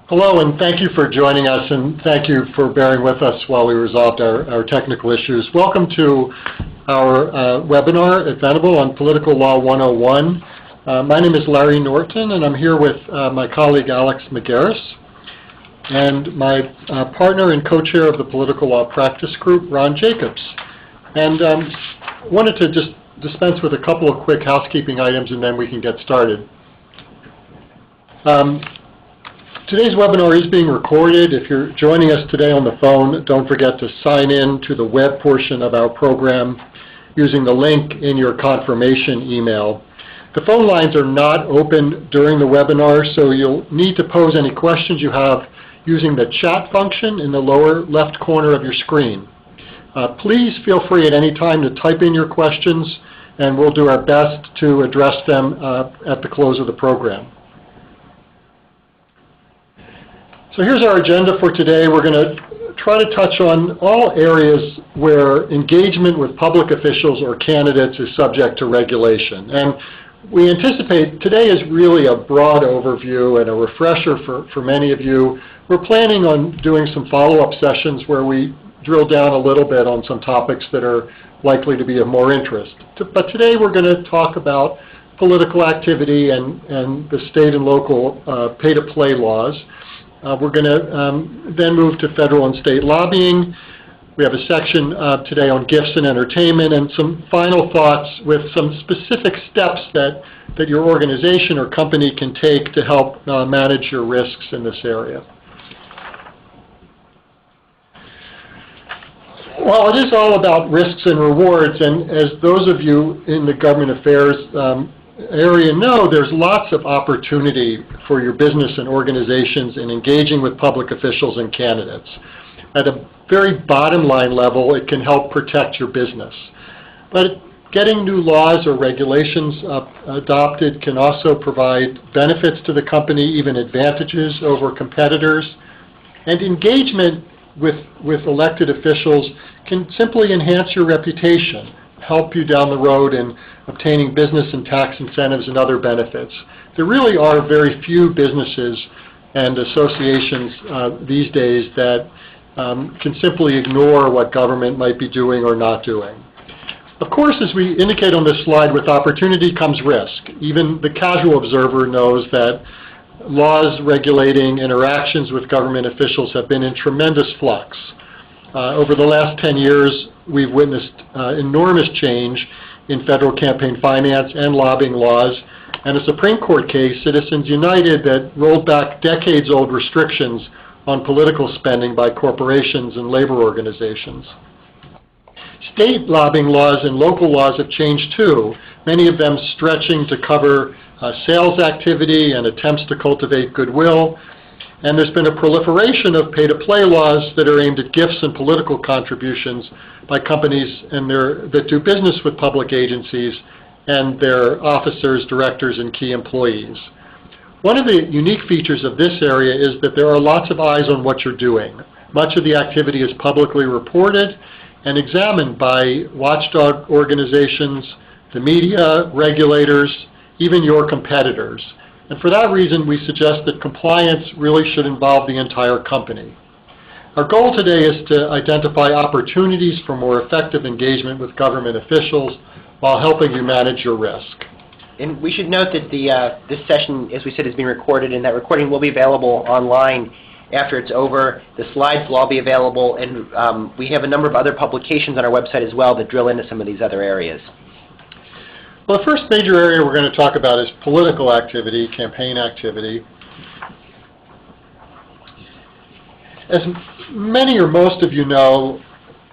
Hello, and thank you for joining us, and thank you for bearing with us while we resolved our technical issues. Welcome to our webinar at Venable on Political Law 101. My name is Larry Norton, and I'm here with my colleague Alex McGarris, and my partner and co-chair of the Political Law Practice Group, Ron Jacobs. And wanted to just dispense with a couple of quick housekeeping items, and then we can get started. Today's webinar is being recorded. If you're joining us today on the phone, don't forget to sign in to the web portion of our program using the link in your confirmation email. The phone lines are not open during the webinar, so you'll need to pose any questions you have using the chat function in the lower left corner of your screen. Please feel free at any time to type in your questions, and we'll do our best to address them at the close of the program. So here's our agenda for today. We're going to try to touch on all areas where engagement with public officials or candidates is subject to regulation. And we anticipate today is really a broad overview and a refresher for many of you. We're planning on doing some follow-up sessions where we drill down a little bit on some topics that are likely to be of more interest. But today we're going to talk about political activity and the state and local pay-to-play laws. We're going to then move to federal and state lobbying. We have a section today on gifts and entertainment, and some final thoughts with some specific steps that your organization or company can take to help manage your risks in this area. Well, it is all about risks and rewards, and as those of you in the government affairs area know, there's lots of opportunity for your business and organizations in engaging with public officials and candidates. At a very bottom line level, it can help protect your business. But getting new laws or regulations adopted can also provide benefits to the company, even advantages over competitors. And engagement with elected officials can simply enhance your reputation, help you down the road in obtaining business and tax incentives and other benefits. There really are very few businesses and associations these days that can simply ignore what government might be doing or not doing. Of course, as we indicate on this slide, with opportunity comes risk. Even the casual observer knows that laws regulating interactions with government officials have been in tremendous flux. Over the last 10 years, we've witnessed enormous change in federal campaign finance and lobbying laws, and a Supreme Court case, Citizens United, that rolled back decades-old restrictions on political spending by corporations and labor organizations. State lobbying laws and local laws have changed too, many of them stretching to cover sales activity and attempts to cultivate goodwill. And there's been a proliferation of pay-to-play laws that are aimed at gifts and political contributions by companies that do business with public agencies and their officers, directors, and key employees. One of the unique features of this area is that there are lots of eyes on what you're doing. Much of the activity is publicly reported and examined by watchdog organizations, the media, regulators, even your competitors. And for that reason, we suggest that compliance really should involve the entire company. Our goal today is to identify opportunities for more effective engagement with government officials while helping you manage your risk. And we should note that this session, as we said, is being recorded, and that recording will be available online after it's over. The slides will all be available, and we have a number of other publications on our website as well that drill into some of these other areas. Well, the first major area we're going to talk about is political activity, campaign activity. As many or most of you know,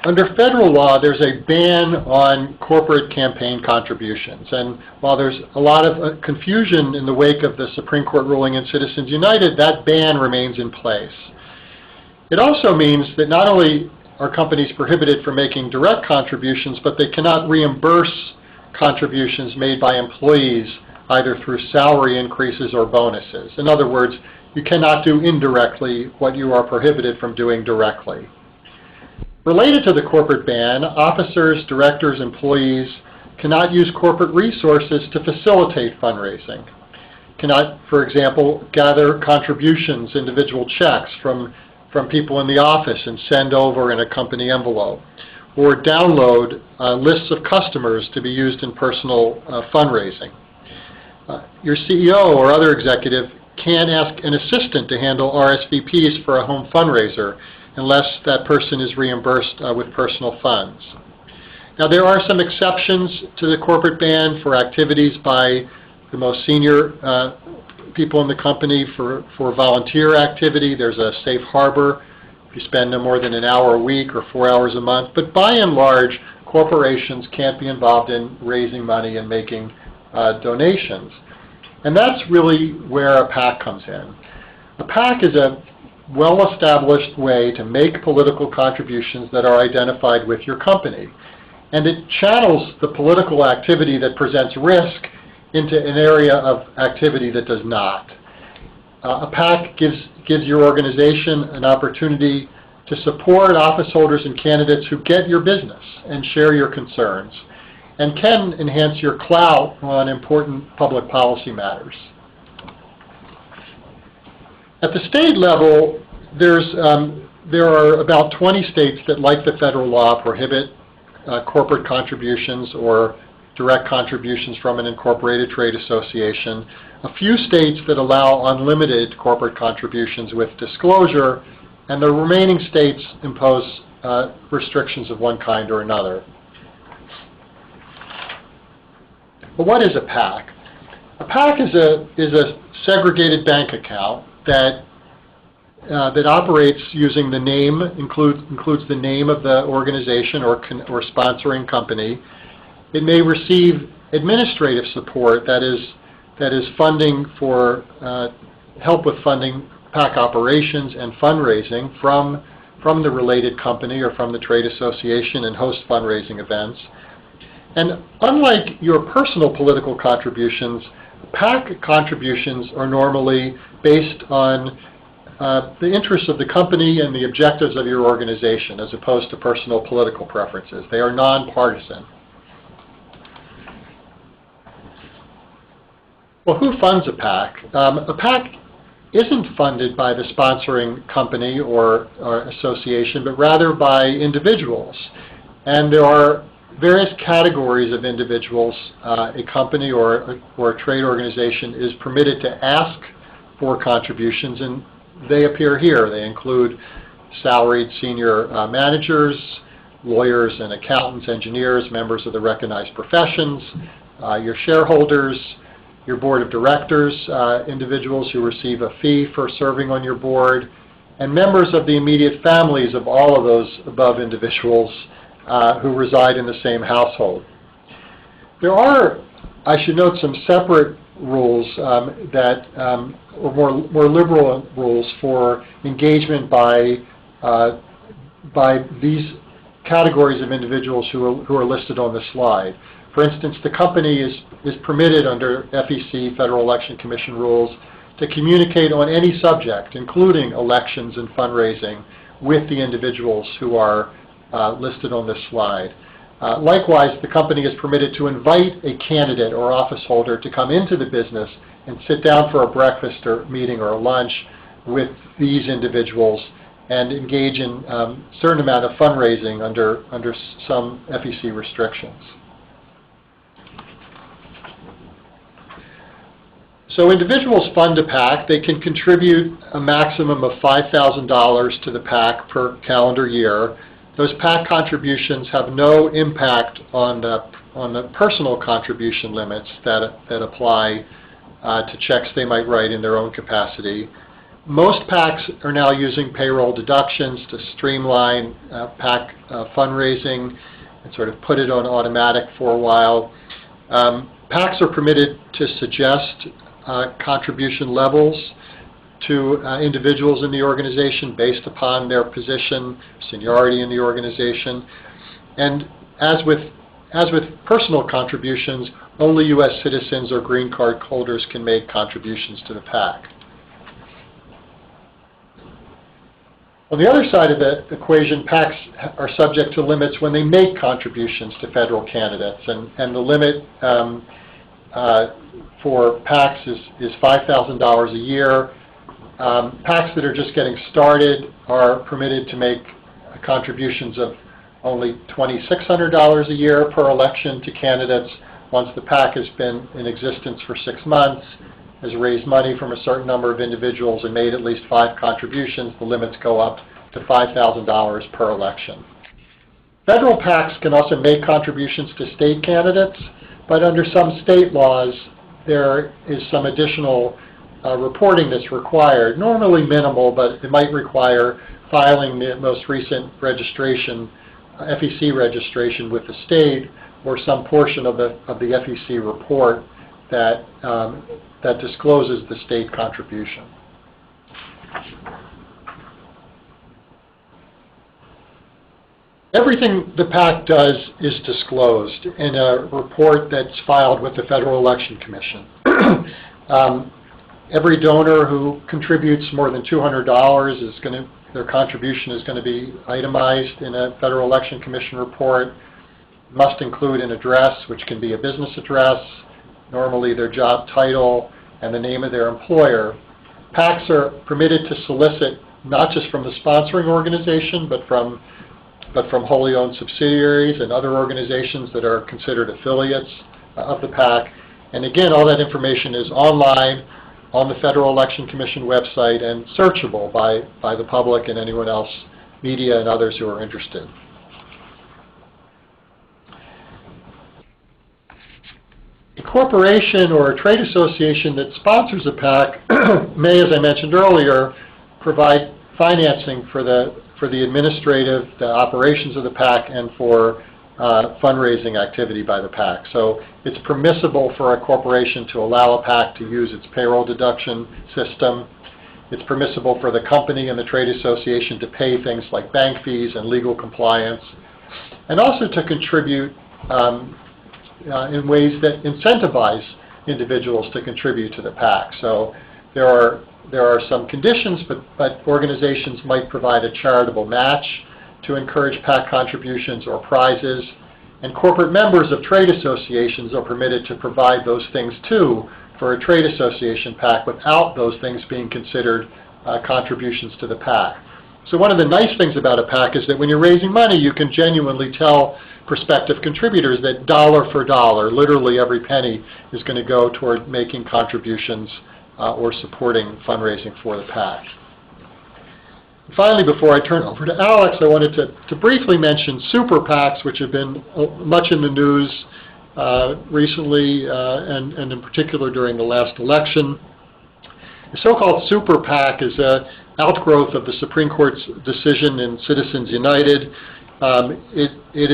under federal law, there's a ban on corporate campaign contributions. And while there's a lot of confusion in the wake of the Supreme Court ruling in Citizens United, that ban remains in place. It also means that not only are companies prohibited from making direct contributions, but they cannot reimburse contributions made by employees either through salary increases or bonuses. In other words, you cannot do indirectly what you are prohibited from doing directly. Related to the corporate ban, officers, directors, employees cannot use corporate resources to facilitate fundraising. cannot, for example, gather contributions, individual checks from people in the office and send over in a company envelope, or download lists of customers to be used in personal fundraising. Your CEO or other executive can ask an assistant to handle RSVPs for a home fundraiser unless that person is reimbursed with personal funds. Now, there are some exceptions to the corporate ban for activities by the most senior people in the company for volunteer activity. There's a safe harbor if you spend no more than an hour a week or 4 hours a month. But by and large, corporations can't be involved in raising money and making donations. And that's really where a PAC comes in. A PAC is a well-established way to make political contributions that are identified with your company. And it channels the political activity that presents risk into an area of activity that does not. A PAC gives your organization an opportunity to support office holders and candidates who get your business and share your concerns, and can enhance your clout on important public policy matters. At the state level, there are about 20 states that, like the federal law, prohibit corporate contributions or direct contributions from an incorporated trade association, a few states that allow unlimited corporate contributions with disclosure, and the remaining states impose restrictions of one kind or another. But what is a PAC? A PAC is a segregated bank account that operates using the name, includes the name of the organization or sponsoring company. It may receive administrative support, that is funding for help with funding PAC operations and fundraising from the related company or from the trade association, and host fundraising events. And unlike your personal political contributions, PAC contributions are normally based on the interests of the company and the objectives of your organization, as opposed to personal political preferences. They are nonpartisan. Well, who funds a PAC? A PAC isn't funded by the sponsoring company or association, but rather by individuals. And there are various categories of individuals. A company or a trade organization is permitted to ask for contributions, and they appear here. They include salaried senior managers, lawyers and accountants, engineers, members of the recognized professions, your shareholders, your board of directors, individuals who receive a fee for serving on your board, and members of the immediate families of all of those above individuals who reside in the same household. There are, I should note, some separate rules or more liberal rules for engagement by these categories of individuals who are listed on the slide. For instance, the company is permitted under FEC, Federal Election Commission rules, to communicate on any subject, including elections and fundraising, with the individuals who are listed on this slide. Likewise, the company is permitted to invite a candidate or office holder to come into the business and sit down for a breakfast or meeting or a lunch with these individuals and engage in a certain amount of fundraising under some FEC restrictions. So individuals fund a PAC. They can contribute a maximum of $5,000 to the PAC per calendar year. Those PAC contributions have no impact on the personal contribution limits that apply to checks they might write in their own capacity. Most PACs are now using payroll deductions to streamline PAC fundraising and sort of put it on automatic for a while. PACs are permitted to suggest contribution levels to individuals in the organization based upon their position, seniority in the organization. And as with personal contributions, only U.S. citizens or green card holders can make contributions to the PAC. On the other side of the equation, PACs are subject to limits when they make contributions to federal candidates, and the limit for PACs is $5,000 a year. PACs that are just getting started are permitted to make contributions of only $2,600 a year per election to candidates. Once the PAC has been in existence for 6 months, has raised money from a certain number of individuals and made at least 5 contributions, the limits go up to $5,000 per election. Federal PACs can also make contributions to state candidates, but under some state laws, there is some additional reporting that's required, normally minimal, but it might require filing the most recent registration, FEC registration with the state, or some portion of the FEC report that discloses the state contribution. Everything the PAC does is disclosed in a report that's filed with the Federal Election Commission. Every donor who contributes more than $200 their contribution is going to be itemized in a Federal Election Commission report. Must include an address, which can be a business address, normally their job title, and the name of their employer. PACs are permitted to solicit not just from the sponsoring organization, but from wholly owned subsidiaries and other organizations that are considered affiliates of the PAC. And again, all that information is online on the Federal Election Commission website and searchable by the public and anyone else, media and others who are interested. A corporation or a trade association that sponsors a PAC may, as I mentioned earlier, provide financing for the administrative, the operations of the PAC, and for fundraising activity by the PAC. So it's permissible for a corporation to allow a PAC to use its payroll deduction system. It's permissible for the company and the trade association to pay things like bank fees and legal compliance, and also to contribute in ways that incentivize individuals to contribute to the PAC. So there are some conditions, but organizations might provide a charitable match to encourage PAC contributions or prizes, and corporate members of trade associations are permitted to provide those things too for a trade association PAC without those things being considered contributions to the PAC. So one of the nice things about a PAC is that when you're raising money, you can genuinely tell prospective contributors that dollar for dollar, literally every penny, is going to go toward making contributions or supporting fundraising for the PAC. Finally, before I turn over to Alex, I wanted to briefly mention Super PACs, which have been much in the news recently and in particular during the last election. The so-called Super PAC is an outgrowth of the Supreme Court's decision in Citizens United. It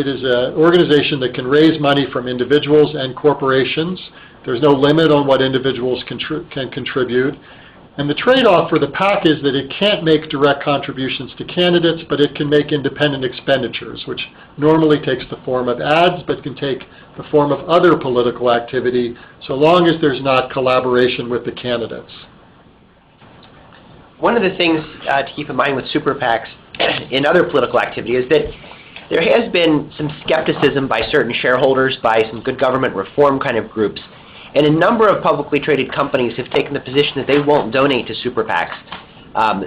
is an organization that can raise money from individuals and corporations. There's no limit on what individuals can contribute. And the trade-off for the PAC is that it can't make direct contributions to candidates, but it can make independent expenditures, which normally takes the form of ads, but can take the form of other political activity, so long as there's not collaboration with the candidates. One of the things to keep in mind with Super PACs in other political activity is that there has been some skepticism by certain shareholders, by some good government reform kind of groups, and a number of publicly traded companies have taken the position that they won't donate to Super PACs.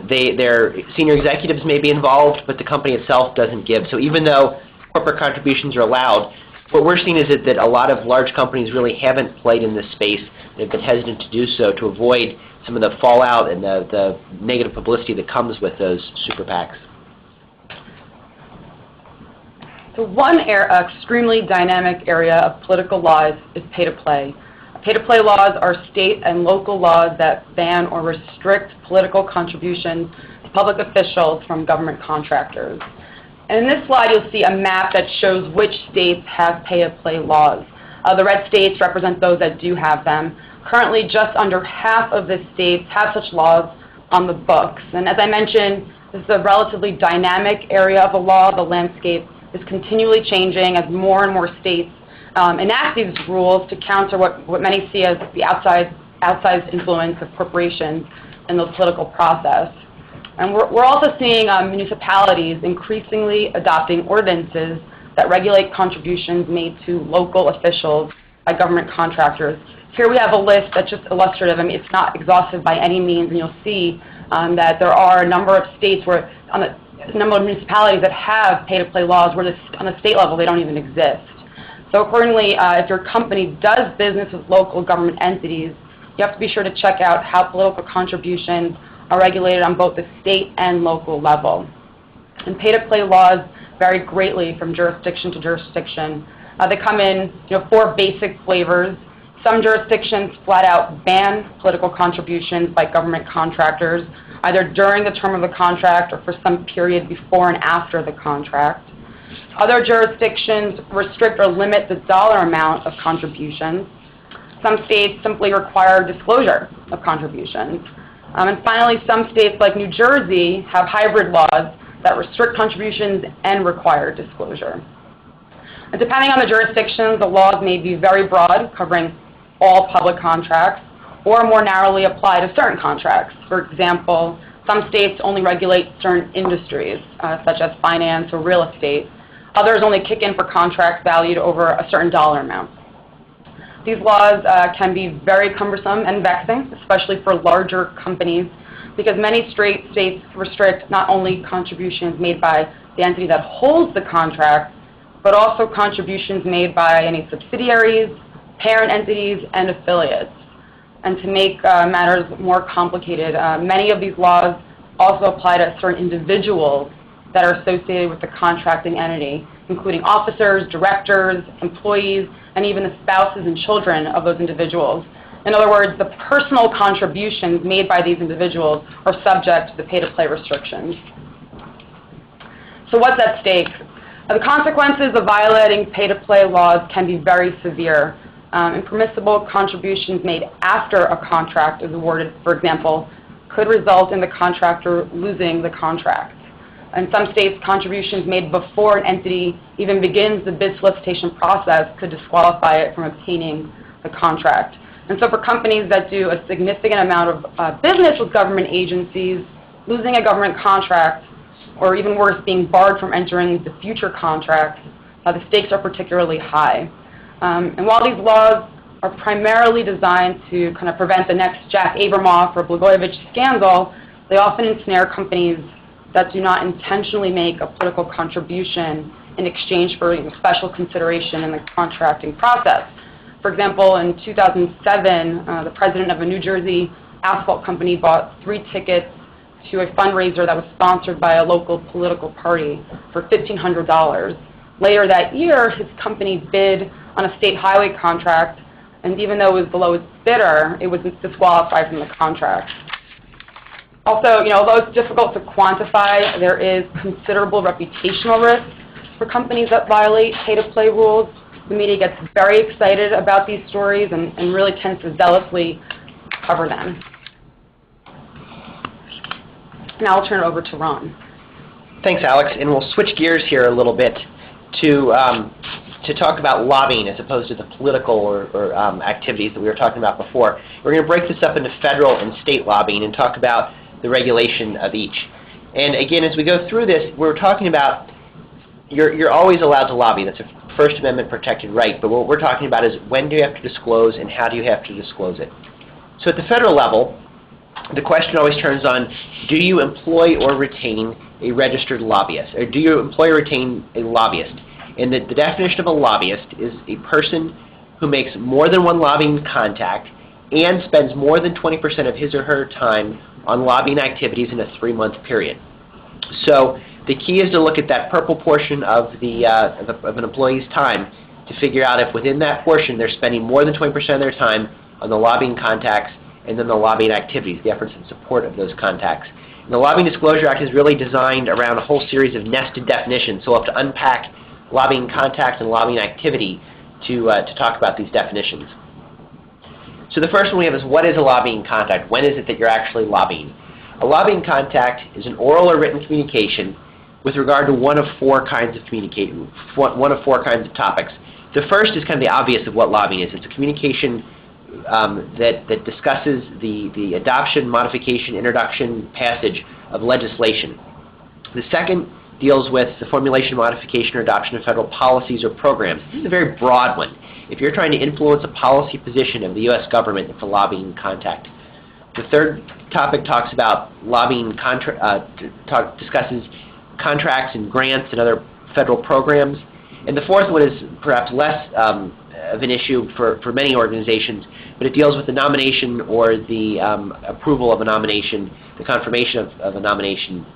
Their senior executives may be involved, but the company itself doesn't give. So even though corporate contributions are allowed, what we're seeing is that a lot of large companies really haven't played in this space. They've been hesitant to do so to avoid some of the fallout and the negative publicity that comes with those Super PACs. So one extremely dynamic area of political laws is pay-to-play. Pay-to-play laws are state and local laws that ban or restrict political contributions to public officials from government contractors. And in this slide, you'll see a map that shows which states have pay-to-play laws. The red states represent those that do have them. Currently, just under half of the states have such laws on the books. And as I mentioned, this is a relatively dynamic area of the law. The landscape is continually changing as more and more states enact these rules to counter what many see as the outsized influence of corporations in the political process. And we're also seeing municipalities increasingly adopting ordinances that regulate contributions made to local officials by government contractors. Here we have a list that's just illustrative. I mean, it's not exhaustive by any means, and you'll see that there are a number of states where, a number of municipalities that have pay-to-play laws where on the state level they don't even exist. So accordingly, if your company does business with local government entities, you have to be sure to check out how political contributions are regulated on both the state and local level. And pay-to-play laws vary greatly from jurisdiction to jurisdiction. They come in 4 basic flavors. Some jurisdictions flat out ban political contributions by government contractors, either during the term of the contract or for some period before and after the contract. Other jurisdictions restrict or limit the dollar amount of contributions. Some states simply require disclosure of contributions. And finally, some states like New Jersey have hybrid laws that restrict contributions and require disclosure. And depending on the jurisdiction, the laws may be very broad, covering all public contracts, or more narrowly apply to certain contracts. For example, some states only regulate certain industries, such as finance or real estate. Others only kick in for contracts valued over a certain dollar amount. These laws can be very cumbersome and vexing, especially for larger companies, because many states restrict not only contributions made by the entity that holds the contract, but also contributions made by any subsidiaries, parent entities, and affiliates. And to make matters more complicated, many of these laws also apply to certain individuals that are associated with the contracting entity, including officers, directors, employees, and even the spouses and children of those individuals. In other words, the personal contributions made by these individuals are subject to the pay-to-play restrictions. So what's at stake? The consequences of violating pay-to-play laws can be very severe. Impermissible contributions made after a contract is awarded, for example, could result in the contractor losing the contract. In some states, contributions made before an entity even begins the bid solicitation process could disqualify it from obtaining the contract. And so for companies that do a significant amount of business with government agencies, losing a government contract, or even worse, being barred from entering the future contracts, the stakes are particularly high. And while these laws are primarily designed to kind of prevent the next Jack Abramoff or Blagojevich scandal, they often ensnare companies that do not intentionally make a political contribution in exchange for special consideration in the contracting process. For example, in 2007, the president of a New Jersey asphalt company bought 3 tickets to a fundraiser that was sponsored by a local political party for $1,500. Later that year, his company bid on a state highway contract, and even though it was the lowest bidder, it was disqualified from the contract. Also, although it's difficult to quantify, there is considerable reputational risk for companies that violate pay-to-play rules. The media gets very excited about these stories and really tends to zealously cover them. Now I'll turn it over to Ron. Thanks, Alex, and we'll switch gears here a little bit to talk about lobbying as opposed to the political or activities that we were talking about before. We're going to break this up into federal and state lobbying and talk about the regulation of each. And again, as we go through this, we're talking about you're always allowed to lobby. That's a First Amendment protected right. But what we're talking about is when do you have to disclose and how do you have to disclose it. So at the federal level, the question always turns on, do you employ or retain a registered lobbyist? Or do you employ or retain a lobbyist? And the definition of a lobbyist is a person who makes more than one lobbying contact and spends more than 20% of his or her time on lobbying activities in a 3-month period. So the key is to look at that purple portion of an employee's time to figure out if within that portion they're spending more than 20% of their time on the lobbying contacts and then the lobbying activities, the efforts in support of those contacts. And the Lobbying Disclosure Act is really designed around a whole series of nested definitions, so we'll have to unpack lobbying contacts and lobbying activity to talk about these definitions. So the first one we have is, what is a lobbying contact? When is it that you're actually lobbying? A lobbying contact is an oral or written communication with regard to one of 4 kinds of topics. The first is kind of the obvious of what lobbying is. It's a communication that discusses the adoption, modification, introduction, passage of legislation. The second deals with the formulation, modification, or adoption of federal policies or programs. This is a very broad one. if you're trying to influence a policy position of the U.S. government, it's a lobbying contact. The third topic talks about lobbying, discusses contracts and grants and other federal programs. And the fourth one is perhaps less of an issue for many organizations, but it deals with the nomination or the approval of a nomination, the confirmation of a nomination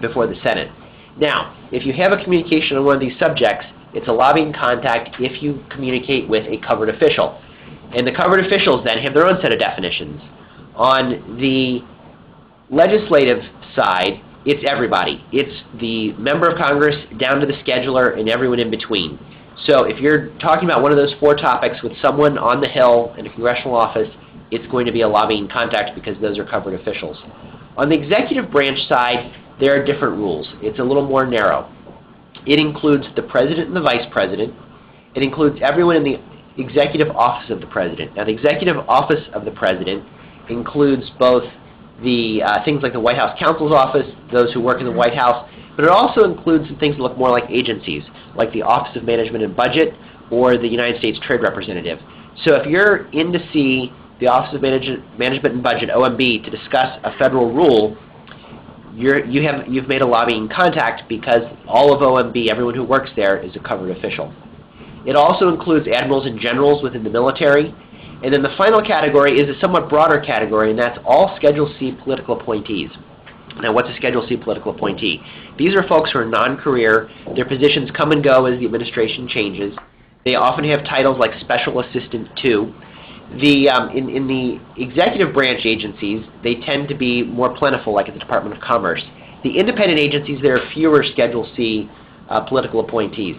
before the Senate. Now, if you have a communication on one of these subjects, it's a lobbying contact if you communicate with a covered official. And the covered officials then have their own set of definitions. On the legislative side, it's everybody. It's the member of Congress down to the scheduler and everyone in between. So if you're talking about one of those four topics with someone on the Hill in a congressional office, it's going to be a lobbying contact because those are covered officials. On the executive branch side, there are different rules. It's a little more narrow. It includes the president and the vice president. It includes everyone in the executive office of the president. Now, the executive office of the president includes both the things like the White House counsel's office, those who work in the White House, but it also includes some things that look more like agencies, like the Office of Management and Budget or the United States Trade Representative. So if you're in to see the Office of Management and Budget, OMB, to discuss a federal rule, you've made a lobbying contact because all of OMB, everyone who works there, is a covered official. It also includes admirals and generals within the military. And then the final category is a somewhat broader category, and that's all Schedule C political appointees. Now, what's a Schedule C political appointee? These are folks who are non-career. Their positions come and go as the administration changes. They often have titles like Special Assistant to. In the executive branch agencies, they tend to be more plentiful, like at the Department of Commerce. The independent agencies, there are fewer Schedule C political appointees.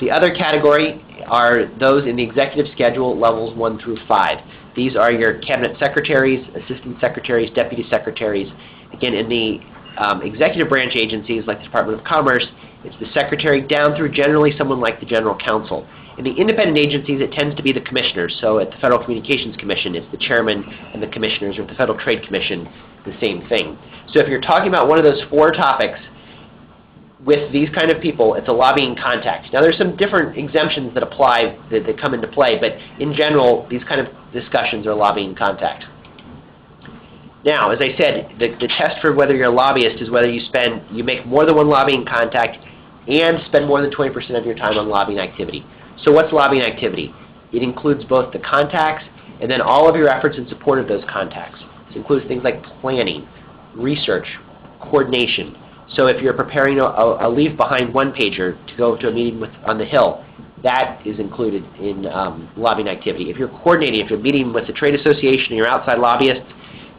The other category are those in the executive schedule, levels 1 through 5. These are your cabinet secretaries, assistant secretaries, deputy secretaries. Again, in the executive branch agencies, like the Department of Commerce, it's the secretary down through generally someone like the general counsel. In the independent agencies, it tends to be the commissioners. So at the Federal Communications Commission, it's the chairman and the commissioners, or at the Federal Trade Commission, the same thing. So if you're talking about one of those four topics, with these kind of people, it's a lobbying contact. Now, there's some different exemptions that apply, that come into play, but in general, these kind of discussions are lobbying contact. Now, as I said, the test for whether you're a lobbyist is whether you make more than one lobbying contact and spend more than 20% of your time on lobbying activity. So what's lobbying activity? It includes both the contacts and then all of your efforts in support of those contacts. It includes things like planning, research, coordination. So if you're preparing a leave behind one-pager to go to a meeting on the Hill, that is included in lobbying activity. If you're coordinating, if you're meeting with the trade association and you're outside lobbyists,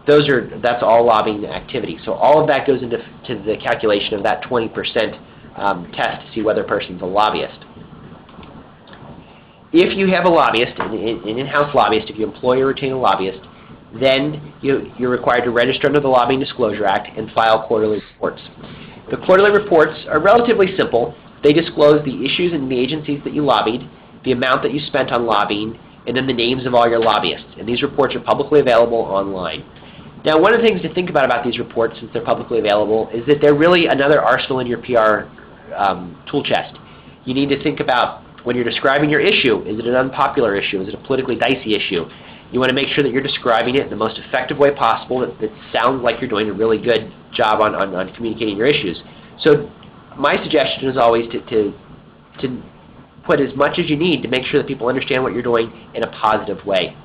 that's all lobbying activity. So all of that goes into the calculation of that 20% test to see whether a person's a lobbyist. If you have a lobbyist, an in-house lobbyist, if you employ or retain a lobbyist, then you're required to register under the Lobbying Disclosure Act and file quarterly reports. The quarterly reports are relatively simple. They disclose the issues and the agencies that you lobbied, the amount that you spent on lobbying, and then the names of all your lobbyists. And these reports are publicly available online. Now, one of the things to think about these reports, since they're publicly available, is that they're really another arsenal in your PR tool chest. You need to think about, when you're describing your issue, is it an unpopular issue? Is it a politically dicey issue? You want to make sure that you're describing it in the most effective way possible, that sounds like you're doing a really good job on communicating your issues. So my suggestion is always to put as much as you need to make sure that people understand what you're doing in a positive way.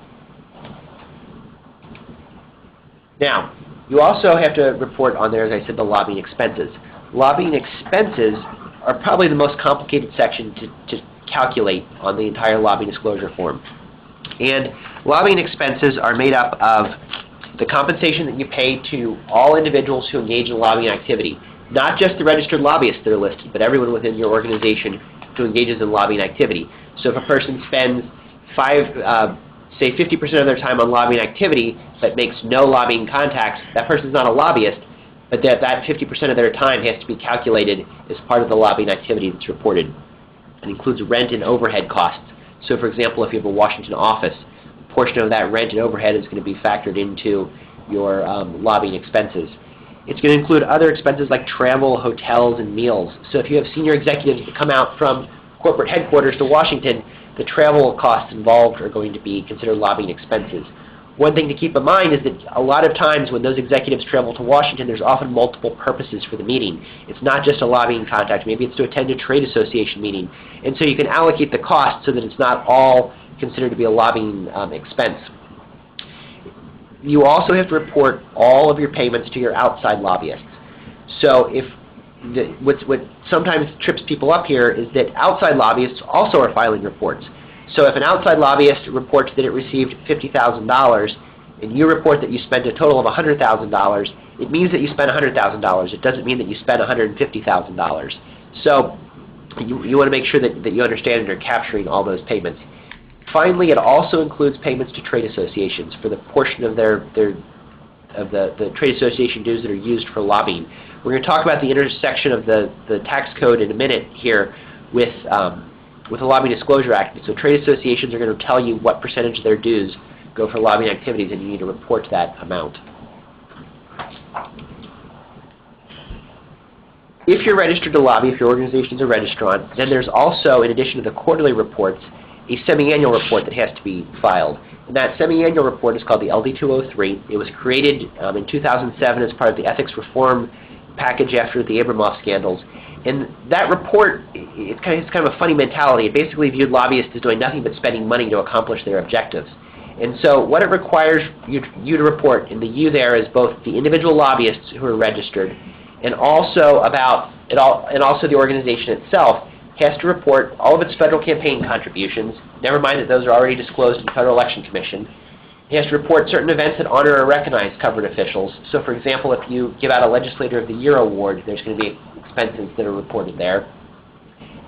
Now, you also have to report on there, as I said, the lobbying expenses. Lobbying expenses are probably the most complicated section to calculate on the entire lobbying disclosure form. And lobbying expenses are made up of the compensation that you pay to all individuals who engage in lobbying activity. Not just the registered lobbyists that are listed, but everyone within your organization who engages in lobbying activity. So if a person spends say 50% of their time on lobbying activity but makes no lobbying contacts, that person's not a lobbyist, but that 50% of their time has to be calculated as part of the lobbying activity that's reported. It includes rent and overhead costs. So, for example, if you have a Washington office, a portion of that rent and overhead is going to be factored into your lobbying expenses. It's going to include other expenses like travel, hotels, and meals. So if you have senior executives that come out from corporate headquarters to Washington, the travel costs involved are going to be considered lobbying expenses. One thing to keep in mind is that a lot of times when those executives travel to Washington, there's often multiple purposes for the meeting. It's not just a lobbying contact. Maybe it's to attend a trade association meeting. And so you can allocate the cost so that it's not all considered to be a lobbying expense. You also have to report all of your payments to your outside lobbyists. So what sometimes trips people up here is that outside lobbyists also are filing reports. So if an outside lobbyist reports that it received $50,000 and you report that you spent a total of $100,000, it means that you spent $100,000. It doesn't mean that you spent $150,000. So you want to make sure that you understand and you're capturing all those payments. Finally, it also includes payments to trade associations for the portion of the trade association dues that are used for lobbying. We're going to talk about the intersection of the tax code in a minute here with the Lobbying Disclosure Act. So trade associations are going to tell you what percentage of their dues go for lobbying activities, and you need to report that amount. If you're registered to lobby, if your organization is a registrant, then there's also, in addition to the quarterly reports, a semi-annual report that has to be filed. And that semi-annual report is called the LD-203. It was created in 2007 as part of the ethics reform package after the Abramoff scandals. And that report, it's kind of a funny mentality. It basically viewed lobbyists as doing nothing but spending money to accomplish their objectives. And so what it requires you to report, and the you there is both the individual lobbyists who are registered and also the organization itself has to report all of its federal campaign contributions, never mind that those are already disclosed in the Federal Election Commission. It has to report certain events that honor or recognize covered officials. So for example, if you give out a Legislator of the Year award, there's going to be expenses that are reported there.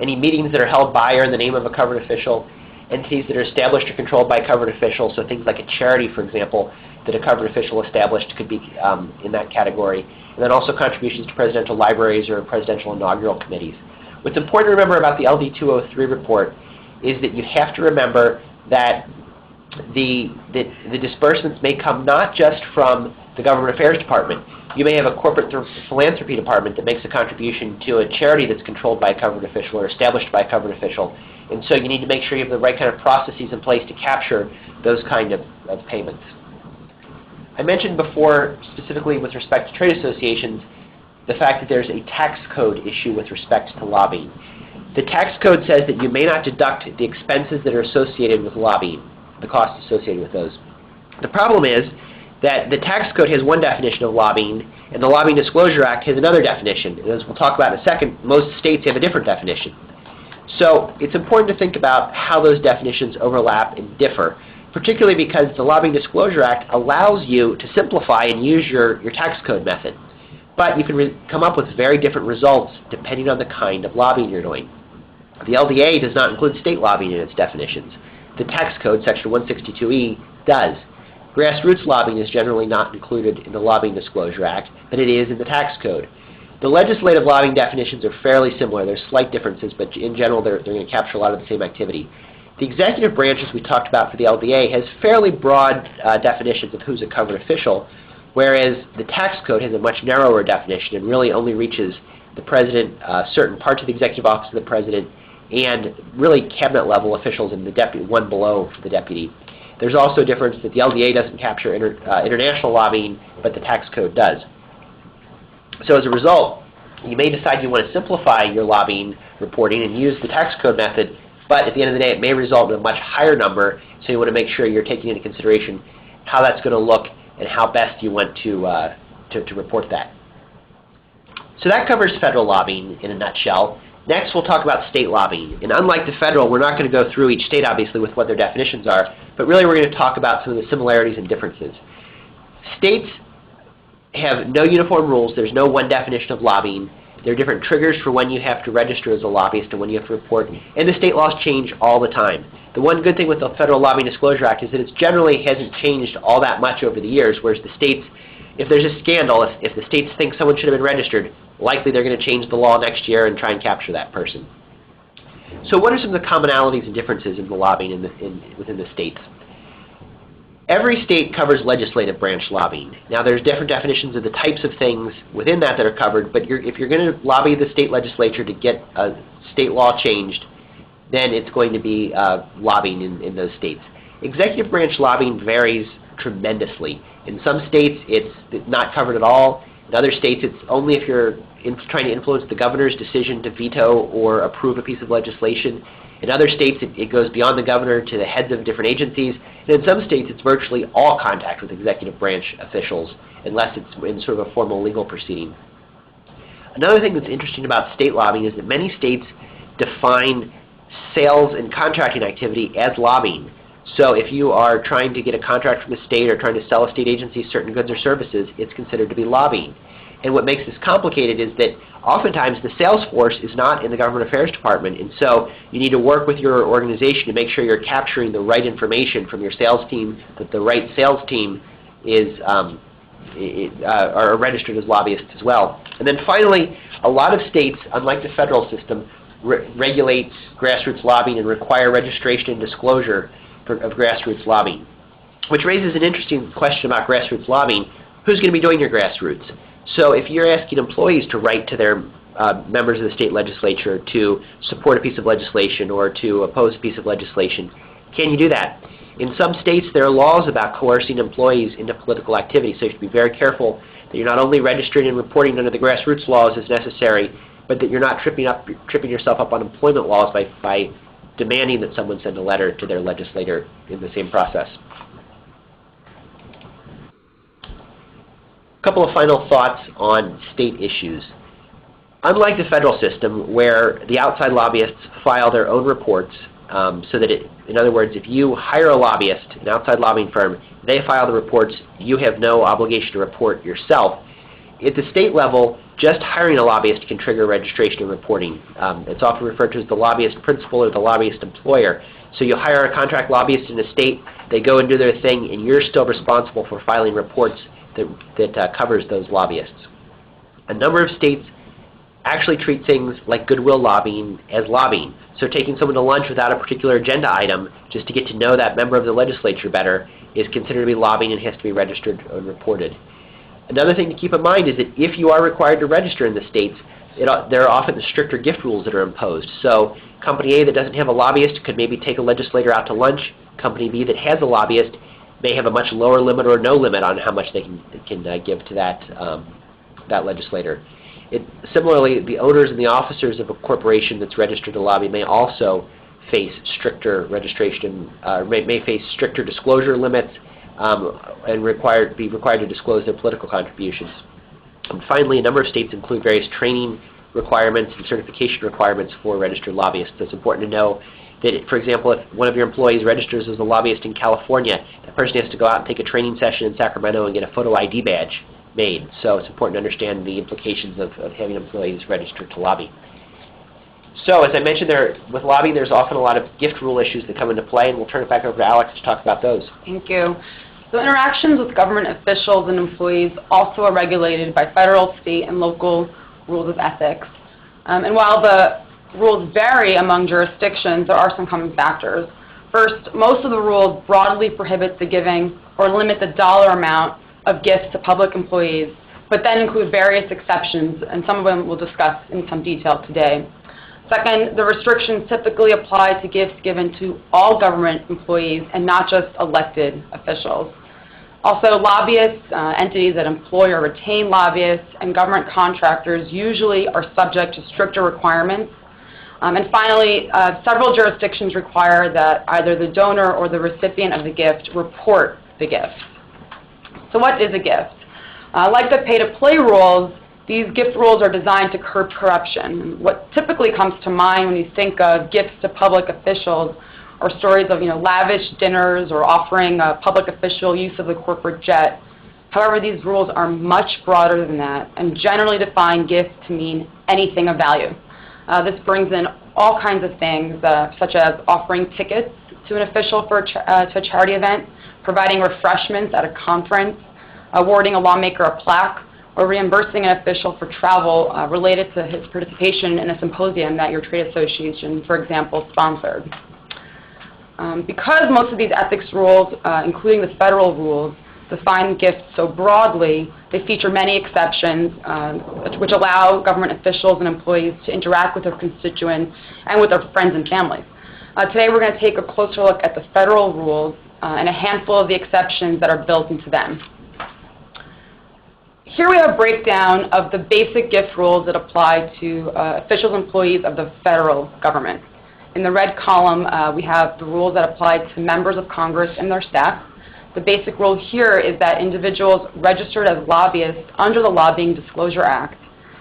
Any meetings that are held by or in the name of a covered official, entities that are established or controlled by covered officials, so things like a charity, for example, that a covered official established could be in that category. And then also contributions to presidential libraries or presidential inaugural committees. What's important to remember about the LD-203 report is that you have to remember that the disbursements may come not just from the Government Affairs Department. You may have a corporate philanthropy department that makes a contribution to a charity that's controlled by a covered official or established by a covered official. And so you need to make sure you have the right kind of processes in place to capture those kind of payments. I mentioned before, specifically with respect to trade associations, the fact that there's a tax code issue with respect to lobbying. The tax code says that you may not deduct the expenses that are associated with lobbying, the costs associated with those. The problem is that the tax code has one definition of lobbying, and the Lobbying Disclosure Act has another definition. And as we'll talk about in a second, most states have a different definition. So it's important to think about how those definitions overlap and differ, particularly because the Lobbying Disclosure Act allows you to simplify and use your tax code method. But you can come up with very different results depending on the kind of lobbying you're doing. The LDA does not include state lobbying in its definitions. The tax code, section 162E, does. Grassroots lobbying is generally not included in the Lobbying Disclosure Act, but it is in the tax code. The legislative lobbying definitions are fairly similar. There's slight differences, but in general they're going to capture a lot of the same activity. The executive branch, as we talked about for the LDA, has fairly broad definitions of who's a covered official, whereas the tax code has a much narrower definition and really only reaches the president, certain parts of the executive office of the president, and really cabinet-level officials and the deputy, one below for the deputy. There's also a difference that the LDA doesn't capture international lobbying, but the tax code does. So as a result, you may decide you want to simplify your lobbying reporting and use the tax code method, but at the end of the day, it may result in a much higher number, so you want to make sure you're taking into consideration how that's going to look and how best you want to report that. So that covers federal lobbying in a nutshell. Next, we'll talk about state lobbying. And unlike the federal, we're not going to go through each state, obviously, with what their definitions are, but really we're going to talk about some of the similarities and differences. States have no uniform rules. There's no one definition of lobbying. There are different triggers for when you have to register as a lobbyist and when you have to report. And the state laws change all the time. The one good thing with the Federal Lobbying Disclosure Act is that it generally hasn't changed all that much over the years, whereas the states, if there's a scandal, if the states think someone should have been registered, likely they're going to change the law next year and try and capture that person. So what are some of the commonalities and differences in the lobbying within the states? Every state covers legislative branch lobbying. Now there's different definitions of the types of things within that are covered, but if you're going to lobby the state legislature to get a state law changed, then it's going to be lobbying in those states. Executive branch lobbying varies tremendously. In some states, it's not covered at all. In other states, it's only if you're trying to influence the governor's decision to veto or approve a piece of legislation. In other states, it goes beyond the governor to the heads of different agencies. And in some states, it's virtually all contact with executive branch officials, unless it's in sort of a formal legal proceeding. Another thing that's interesting about state lobbying is that many states define sales and contracting activity as lobbying. So if you are trying to get a contract from the state or trying to sell a state agency certain goods or services, it's considered to be lobbying. And what makes this complicated is that oftentimes the sales force is not in the Government Affairs Department, and so you need to work with your organization to make sure you're capturing the right information from your sales team, that the right sales team is are registered as lobbyists as well. And then finally, a lot of states, unlike the federal system, regulate grassroots lobbying and require registration and disclosure of grassroots lobbying, which raises an interesting question about grassroots lobbying. Who's going to be doing your grassroots? So if you're asking employees to write to their members of the state legislature to support a piece of legislation or to oppose a piece of legislation, can you do that? In some states, there are laws about coercing employees into political activity, so you should be very careful that you're not only registering and reporting under the grassroots laws as necessary, but that you're not tripping yourself up on employment laws by demanding that someone send a letter to their legislator in the same process. A couple of final thoughts on state issues. Unlike the federal system, where the outside lobbyists file their own reports, so that in other words, if you hire a lobbyist, an outside lobbying firm, they file the reports, you have no obligation to report yourself. At the state level, just hiring a lobbyist can trigger registration and reporting. It's often referred to as the lobbyist principal or the lobbyist employer. So you hire a contract lobbyist in a state, they go and do their thing, and you're still responsible for filing reports that covers those lobbyists. A number of states actually treat things like goodwill lobbying as lobbying. So taking someone to lunch without a particular agenda item, just to get to know that member of the legislature better, is considered to be lobbying and has to be registered and reported. Another thing to keep in mind is that if you are required to register in the states, there are often stricter gift rules that are imposed. So Company A that doesn't have a lobbyist could maybe take a legislator out to lunch. Company B that has a lobbyist may have a much lower limit or no limit on how much they can give to that legislator. Similarly, the owners and the officers of a corporation that's registered to lobby may also face stricter registration, may face stricter disclosure limits, and be required to disclose their political contributions. And finally, a number of states include various training requirements and certification requirements for registered lobbyists. So it's important to know that, for example, if one of your employees registers as a lobbyist in California, that person has to go out and take a training session in Sacramento and get a photo ID badge made. So it's important to understand the implications of having employees registered to lobby. So as I mentioned, with lobbying, there's often a lot of gift rule issues that come into play, and we'll turn it back over to Alex to talk about those. Thank you. So interactions with government officials and employees also are regulated by federal, state, and local rules of ethics. And while the rules vary among jurisdictions, there are some common factors. First, most of the rules broadly prohibit the giving or limit the dollar amount of gifts to public employees, but then include various exceptions, and some of them we'll discuss in some detail today. Second, the restrictions typically apply to gifts given to all government employees and not just elected officials. Also, lobbyists, entities that employ or retain lobbyists, and government contractors usually are subject to stricter requirements. And finally, several jurisdictions require that either the donor or the recipient of the gift report the gift. So what is a gift? Like the pay-to-play rules, these gift rules are designed to curb corruption. What typically comes to mind when you think of gifts to public officials are stories of lavish dinners or offering a public official use of the corporate jet. However, these rules are much broader than that and generally define gifts to mean anything of value. This brings in all kinds of things, such as offering tickets to an official to a charity event, providing refreshments at a conference, awarding a lawmaker a plaque, or reimbursing an official for travel related to his participation in a symposium that your trade association, for example, sponsored. Because most of these ethics rules, including the federal rules, define gifts so broadly, they feature many exceptions which allow government officials and employees to interact with their constituents and with their friends and families. Today we're going to take a closer look at the federal rules and a handful of the exceptions that are built into them. Here we have a breakdown of the basic gift rules that apply to officials and employees of the federal government. In the red column, we have the rules that apply to members of Congress and their staff. The basic rule here is that individuals registered as lobbyists under the Lobbying Disclosure Act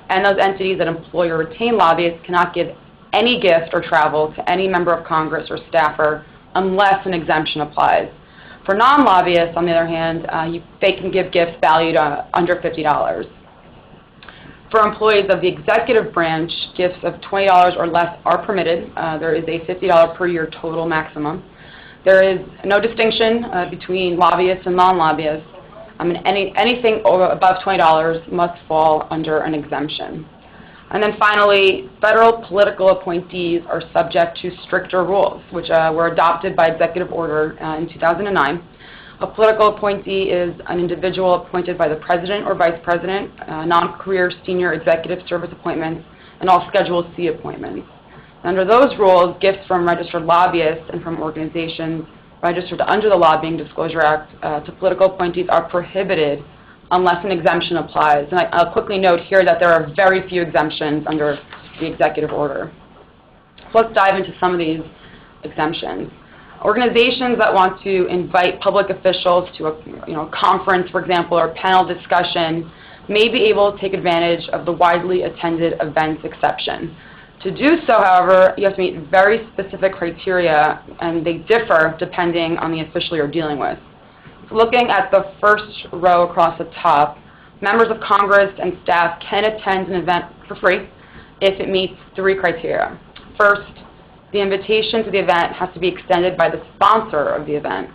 and those entities that employ or retain lobbyists cannot give any gift or travel to any member of Congress or staffer unless an exemption applies. For non-lobbyists, on the other hand, they can give gifts valued under $50. For employees of the executive branch, gifts of $20 or less are permitted. There is a $50 per year total maximum. There is no distinction between lobbyists and non-lobbyists. Anything above $20 must fall under an exemption. And then finally, federal political appointees are subject to stricter rules, which were adopted by executive order in 2009. A political appointee is an individual appointed by the president or vice president, non-career senior executive service appointments, and all Schedule C appointments. Under those rules, gifts from registered lobbyists and from organizations registered under the Lobbying Disclosure Act to political appointees are prohibited unless an exemption applies. And I'll quickly note here that there are very few exemptions under the executive order. So let's dive into some of these exemptions. Organizations that want to invite public officials to a conference, for example, or panel discussion may be able to take advantage of the widely attended events exception. To do so, however, you have to meet very specific criteria, and they differ depending on the official you're dealing with. Looking at the first row across the top, members of Congress and staff can attend an event for free if it meets 3 criteria. First, the invitation to the event has to be extended by the sponsor of the event.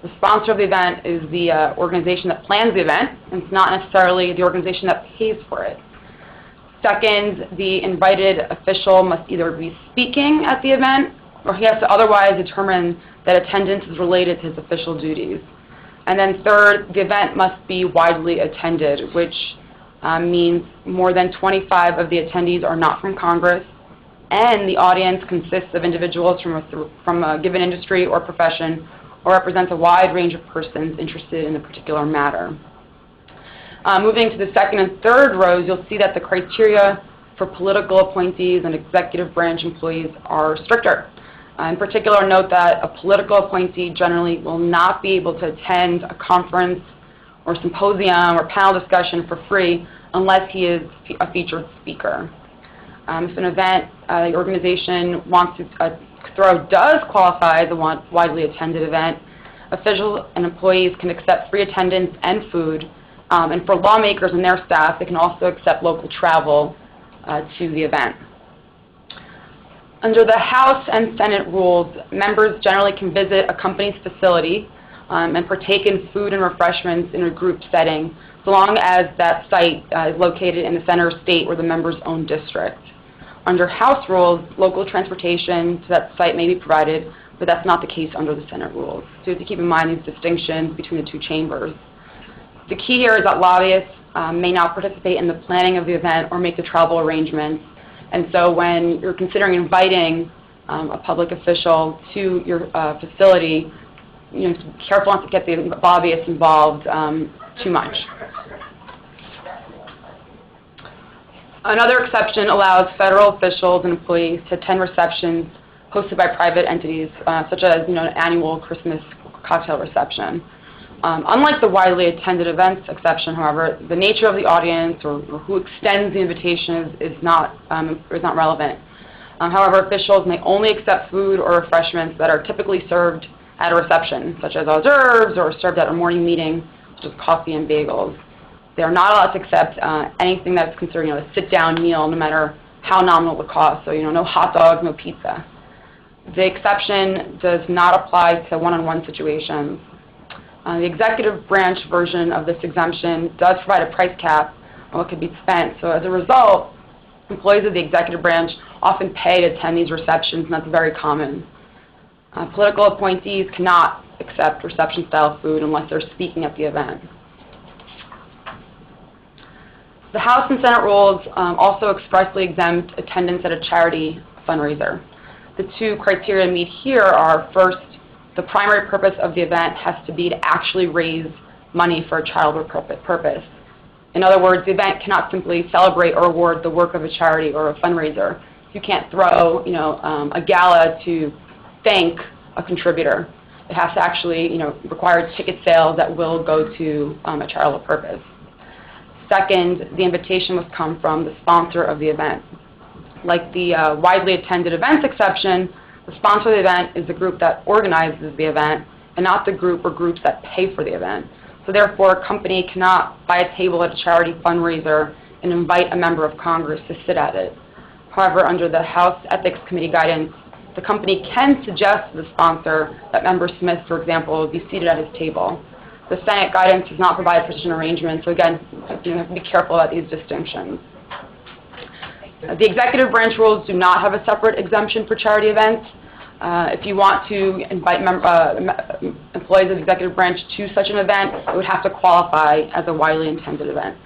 The sponsor of the event is the organization that plans the event, and it's not necessarily the organization that pays for it. Second, the invited official must either be speaking at the event, or he has to otherwise determine that attendance is related to his official duties. And then third, the event must be widely attended, which means more than 25 of the attendees are not from Congress, and the audience consists of individuals from a given industry or profession, or represents a wide range of persons interested in a particular matter. Moving to the second and third rows, you'll see that the criteria for political appointees and executive branch employees are stricter. In particular, note that a political appointee generally will not be able to attend a conference or symposium or panel discussion for free unless he is a featured speaker. If an event the organization wants to throw does qualify as a widely attended event, officials and employees can accept free attendance and food, and for lawmakers and their staff, they can also accept local travel to the event. Under the House and Senate rules, members generally can visit a company's facility and partake in food and refreshments in a group setting, so long as that site is located in the center of state or the member's own district. Under House rules, local transportation to that site may be provided, but that's not the case under the Senate rules. So you have to keep in mind these distinctions between the 2 chambers. The key here is that lobbyists may not participate in the planning of the event or make the travel arrangements. And so when you're considering inviting a public official to your facility, be careful not to get the lobbyists involved too much. Another exception allows federal officials and employees to attend receptions hosted by private entities, such as an annual Christmas cocktail reception. Unlike the widely attended events exception, however, the nature of the audience or who extends the invitation is not relevant. However, officials may only accept food or refreshments that are typically served at a reception, such as hors d'oeuvres, or served at a morning meeting, such as coffee and bagels. They are not allowed to accept anything that's considered a sit-down meal, no matter how nominal the cost. So, no hot dogs, no pizza. The exception does not apply to one-on-one situations. The executive branch version of this exemption does provide a price cap on what could be spent. So as a result, employees of the executive branch often pay to attend these receptions, and that's very common. Political appointees cannot accept reception-style food unless they're speaking at the event. The House and Senate rules also expressly exempt attendance at a charity fundraiser. The two criteria to meet here are, first, the primary purpose of the event has to be to actually raise money for a charitable purpose. In other words, the event cannot simply celebrate or award the work of a charity or a fundraiser. You can't throw, a gala to thank a contributor. It has to actually, require ticket sales that will go to a charitable purpose. Second, the invitation must come from the sponsor of the event. Like the widely attended events exception, the sponsor of the event is the group that organizes the event and not the group or groups that pay for the event. So therefore, a company cannot buy a table at a charity fundraiser and invite a member of Congress to sit at it. However, under the House Ethics Committee guidance, the company can suggest to the sponsor that Member Smith, for example, be seated at his table. The Senate guidance does not provide such an arrangement, so again, you have to be careful about these distinctions. The executive branch rules do not have a separate exemption for charity events. If you want to invite employees of the executive branch to such an event, it would have to qualify as a widely intended event.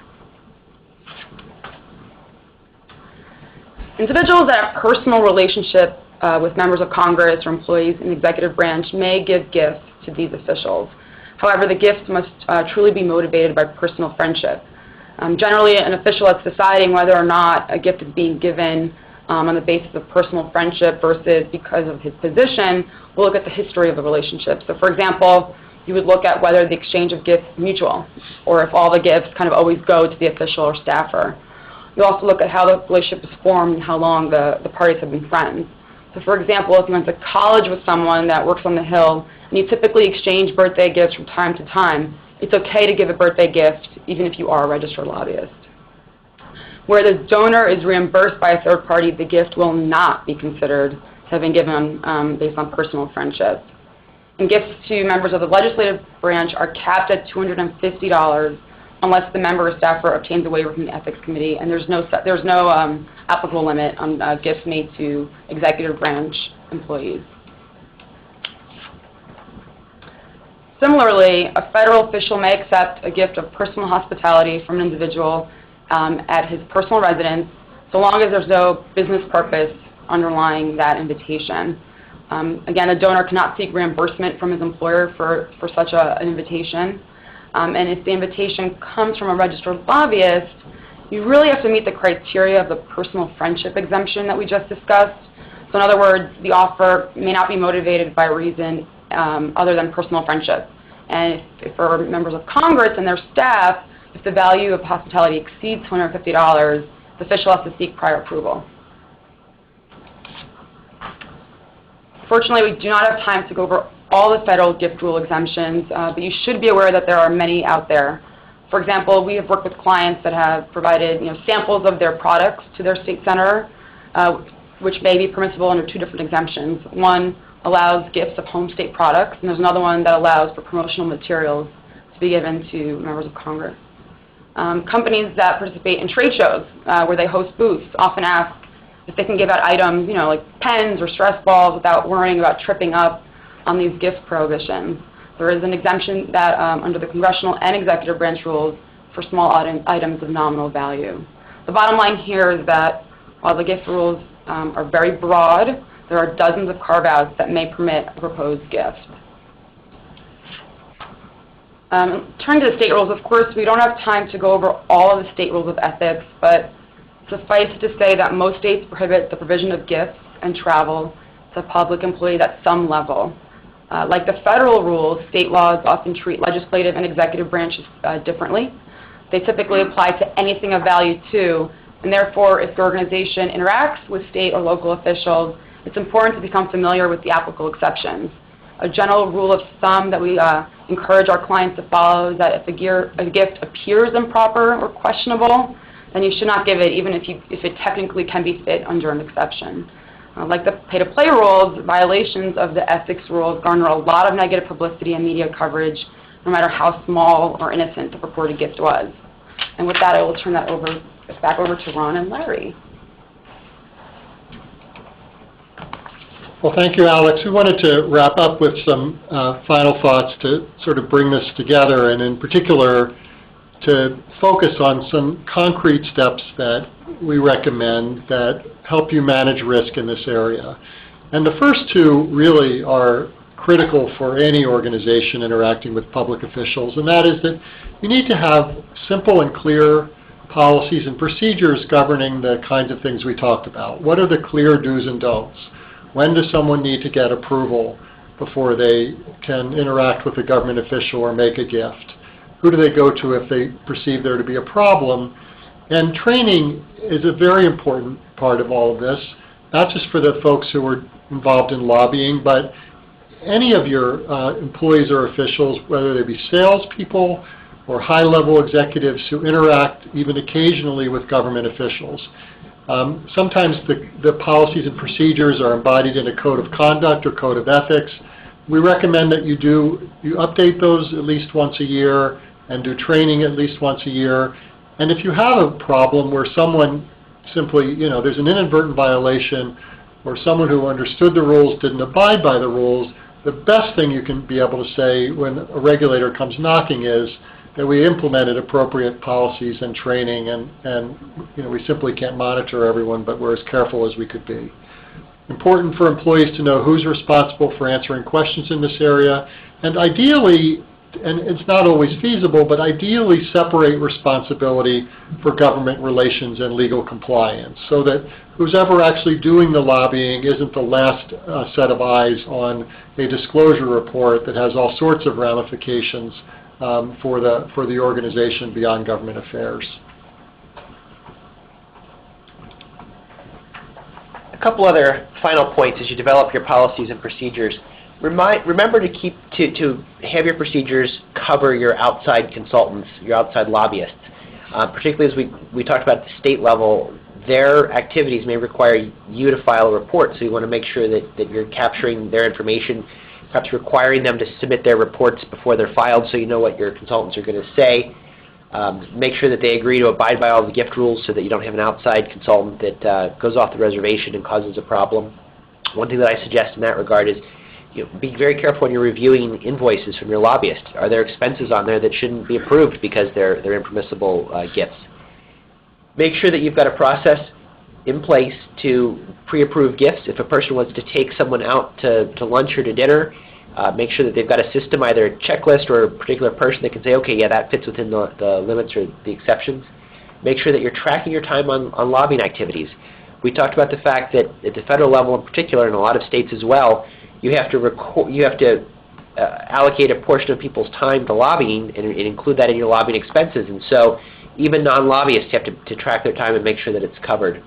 Individuals that have personal relationship with members of Congress or employees in the executive branch may give gifts to these officials. However, the gifts must truly be motivated by personal friendship. Generally, an official that's deciding whether or not a gift is being given on the basis of personal friendship versus because of his position will look at the history of the relationship. So, for example, you would look at whether the exchange of gifts is mutual or if all the gifts kind of always go to the official or staffer. You also look at how the relationship is formed and how long the parties have been friends. So, for example, if you went to college with someone that works on the Hill and you typically exchange birthday gifts from time to time, it's okay to give a birthday gift even if you are a registered lobbyist. Where the donor is reimbursed by a third party, the gift will not be considered to have been given based on personal friendship. And gifts to members of the legislative branch are capped at $250 unless the member or staffer obtains a waiver from the Ethics Committee, and there's no applicable limit on gifts made to executive branch employees. Similarly, a federal official may accept a gift of personal hospitality from an individual at his personal residence, so long as there's no business purpose underlying that invitation. Again, a donor cannot seek reimbursement from his employer for such an invitation. And if the invitation comes from a registered lobbyist, you really have to meet the criteria of the personal friendship exemption that we just discussed. So in other words, the offer may not be motivated by a reason other than personal friendship. And if for members of Congress and their staff, if the value of hospitality exceeds $250, the official has to seek prior approval. Fortunately, we do not have time to go over all the federal gift rule exemptions, but you should be aware that there are many out there. For example, we have worked with clients that have provided samples of their products to their state senator, which may be permissible under two different exemptions. One allows gifts of home state products, and there's another one that allows for promotional materials to be given to members of Congress. Companies that participate in trade shows where they host booths often ask if they can give out items, like pens or stress balls without worrying about tripping up on these gift prohibitions. There is an exemption that under the congressional and executive branch rules for small items of nominal value. The bottom line here is that while the gift rules are very broad, there are dozens of carve-outs that may permit a proposed gift. Turning to the state rules, of course, we don't have time to go over all of the state rules of ethics, but suffice to say that most states prohibit the provision of gifts and travel to public employees at some level. Like the federal rules, state laws often treat legislative and executive branches differently. They typically apply to anything of value too, and therefore if the organization interacts with state or local officials, it's important to become familiar with the applicable exceptions. A general rule of thumb that we encourage our clients to follow is that if a gift appears improper or questionable, then you should not give it, even if it technically can be fit under an exception. Like the pay-to-play rules, violations of the ethics rules garner a lot of negative publicity and media coverage, no matter how small or innocent the purported gift was. And with that, I will turn that back over to Ron and Larry. Well, thank you, Alex. We wanted to wrap up with some final thoughts to sort of bring this together, and in particular, to focus on some concrete steps that we recommend that help you manage risk in this area. And the first two really are critical for any organization interacting with public officials, and that is that you need to have simple and clear policies and procedures governing the kinds of things we talked about. What are the clear do's and don'ts? When does someone need to get approval before they can interact with a government official or make a gift? Who do they go to if they perceive there to be a problem? And training is a very important part of all of this, not just for the folks who are involved in lobbying, but any of your employees or officials, whether they be salespeople or high-level executives who interact even occasionally with government officials. Sometimes the policies and procedures are embodied in a code of conduct or code of ethics. We recommend that you update those at least once a year and do training at least once a year. And if you have a problem where someone simply, there's an inadvertent violation or someone who understood the rules didn't abide by the rules, the best thing you can be able to say when a regulator comes knocking is that we implemented appropriate policies and training, and we simply can't monitor everyone, but we're as careful as we could be. Important for employees to know who's responsible for answering questions in this area, and ideally, and it's not always feasible, but ideally separate responsibility for government relations and legal compliance, so that who's ever actually doing the lobbying isn't the last set of eyes on a disclosure report that has all sorts of ramifications for the organization beyond government affairs. A couple other final points as you develop your policies and procedures. Remember to have your procedures cover your outside consultants, your outside lobbyists. Particularly as we talked about at the state level, their activities may require you to file a report, so you want to make sure that you're capturing their information, perhaps requiring them to submit their reports before they're filed so you know what your consultants are going to say. Make sure that they agree to abide by all the gift rules so that you don't have an outside consultant that goes off the reservation and causes a problem. One thing that I suggest in that regard is be very careful when you're reviewing invoices from your lobbyist. Are there expenses on there that shouldn't be approved because they're impermissible gifts? Make sure that you've got a process in place to pre-approve gifts. If a person wants to take someone out to lunch or to dinner, make sure that they've got a system, either a checklist or a particular person that can say, okay, yeah, that fits within the limits or the exceptions. Make sure that you're tracking your time on lobbying activities. We talked about the fact that at the federal level in particular, and a lot of states as well, you have to allocate a portion of people's time to lobbying and include that in your lobbying expenses. And so even non-lobbyists have to track their time and make sure that it's covered.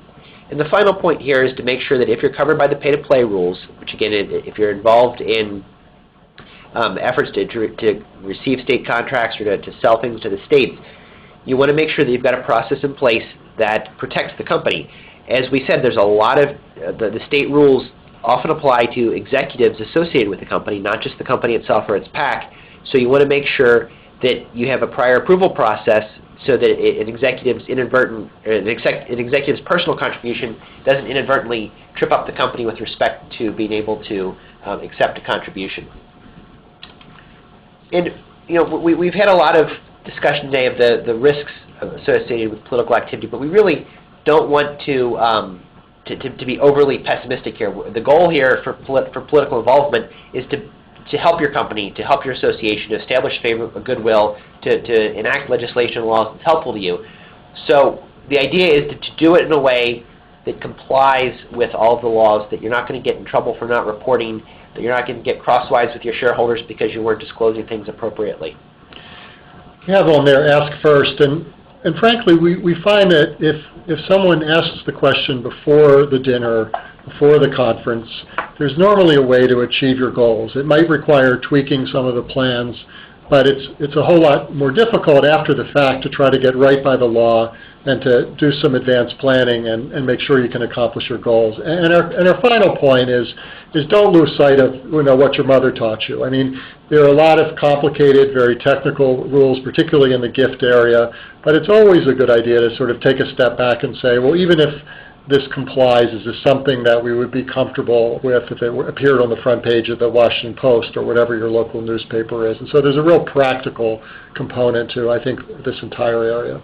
And the final point here is to make sure that if you're covered by the pay-to-play rules, which again, if you're involved in efforts to receive state contracts or to sell things to the states, you want to make sure that you've got a process in place that protects the company. As we said, there's a lot of the state rules often apply to executives associated with the company, not just the company itself or its PAC. So you want to make sure that you have a prior approval process so that an executive's personal contribution doesn't inadvertently trip up the company with respect to being able to accept a contribution. And we've had a lot of discussion today of the risks associated with political activity, but we really don't want to be overly pessimistic here. The goal here for political involvement is to help your company, to help your association, to establish goodwill, to enact legislation and laws that's helpful to you. So the idea is to do it in a way that complies with all of the laws, that you're not going to get in trouble for not reporting, that you're not going to get crosswise with your shareholders because you weren't disclosing things appropriately. You have on there, ask first, and frankly, we find that if someone asks the question before the dinner, before the conference, there's normally a way to achieve your goals. It might require tweaking some of the plans, but it's a whole lot more difficult after the fact to try to get right by the law and to do some advanced planning and make sure you can accomplish your goals. And our final point is don't lose sight of what your mother taught you. I mean, there are a lot of complicated, very technical rules, particularly in the gift area, but it's always a good idea to sort of take a step back and say, well, even if this complies, is this something that we would be comfortable with if it appeared on the front page of the Washington Post or whatever your local newspaper is? And so there's a real practical component to, I think, this entire area.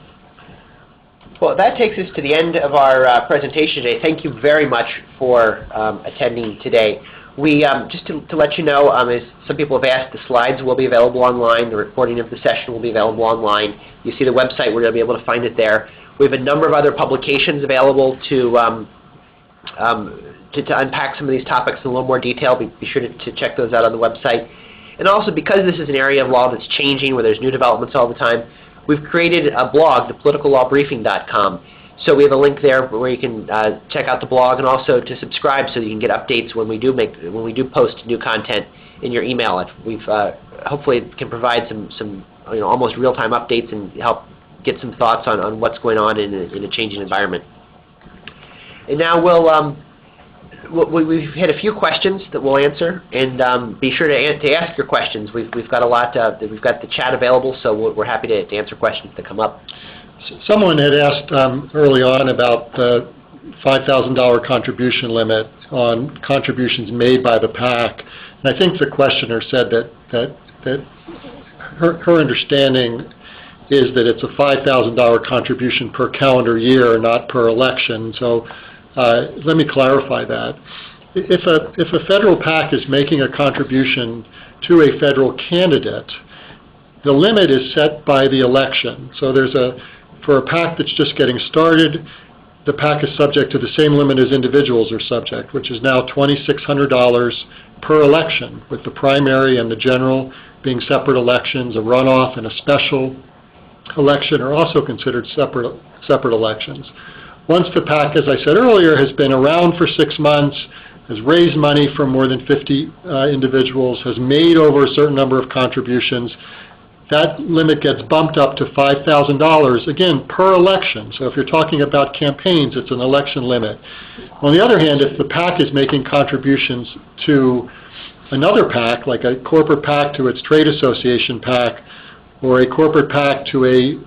Well, that takes us to the end of our presentation today. Thank you very much for attending today. We, just to let you know, as some people have asked, the slides will be available online. The recording of the session will be available online. You see the website, we're going to be able to find it there. We have a number of other publications available to unpack some of these topics in a little more detail. Be sure to check those out on the website. And also, because this is an area of law that's changing, where there's new developments all the time, we've created a blog, thepoliticallawbriefing.com. So we have a link there where you can check out the blog, and also to subscribe so that you can get updates when we do post new content in your email. We've hopefully can provide some almost real-time updates and help get some thoughts on what's going on in a changing environment. And now we've had a few questions that we'll answer, and be sure to ask your questions. We've got a lot. We've got the chat available, so we're happy to answer questions that come up. Someone had asked early on about the $5,000 contribution limit on contributions made by the PAC, and I think the questioner said that her understanding is that it's a $5,000 contribution per calendar year, not per election. So let me clarify that. If a federal PAC is making a contribution to a federal candidate, the limit is set by the election. So for a PAC that's just getting started, the PAC is subject to the same limit as individuals are subject, which is now $2,600 per election, with the primary and the general being separate elections. A runoff and a special election are also considered separate elections. Once the PAC, as I said earlier, has been around for 6 months, has raised money from more than 50 individuals, has made over a certain number of contributions, that limit gets bumped up to $5,000, again, per election. So if you're talking about campaigns, it's an election limit. On the other hand, if the PAC is making contributions to another PAC, like a corporate PAC to its trade association PAC, or a corporate PAC to a